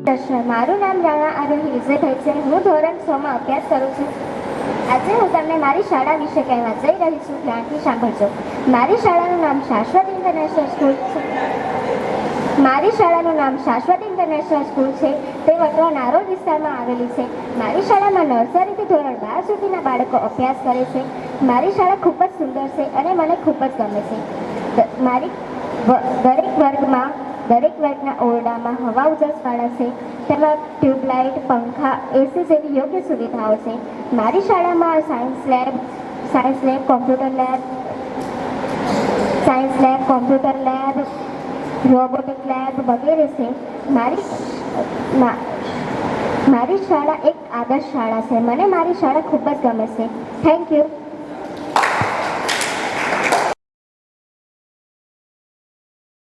પ્રશ્ન મારું નામ રાણા આરોહી વિજયભાઈ છે. હું ધોરણ 6 માં અભ્યાસ કરું છું. આજે હું તમને મારી શાળા વિશે કહેવા જઈ રહી છું. ધ્યાનથી સાંભળજો. મારી શાળાનું નામ શાશ્વત ઇન્ટરનેશનલ સ્કૂલ છે. મારી શાળાનું નામ શાશ્વત ઇન્ટરનેશનલ સ્કૂલ છે. તે વટવા નારોલ વિસ્તારમાં આવેલી છે. મારી શાળામાં નર્સરીથી ધોરણ 12 સુધીના બાળકો અભ્યાસ કરે છે. મારી શાળા ખૂબ જ સુંદર છે અને મને ખૂબ જ ગમે છે. મારી દરેક વર્ગના ઓરડામાં હવા ઉજાસવાળા છે. તેમાં ટ્યુબલાઇટ, પંખા, એસી જેવી યોગ્ય સુવિધાઓ છે. મારી શાળામાં science lab, computer lab, robotic lab વગેરે છે. મારી શાળા એક આદર્શ શાળા છે. મને મારી શાળા ખૂબ જ ગમે છે. Thank you.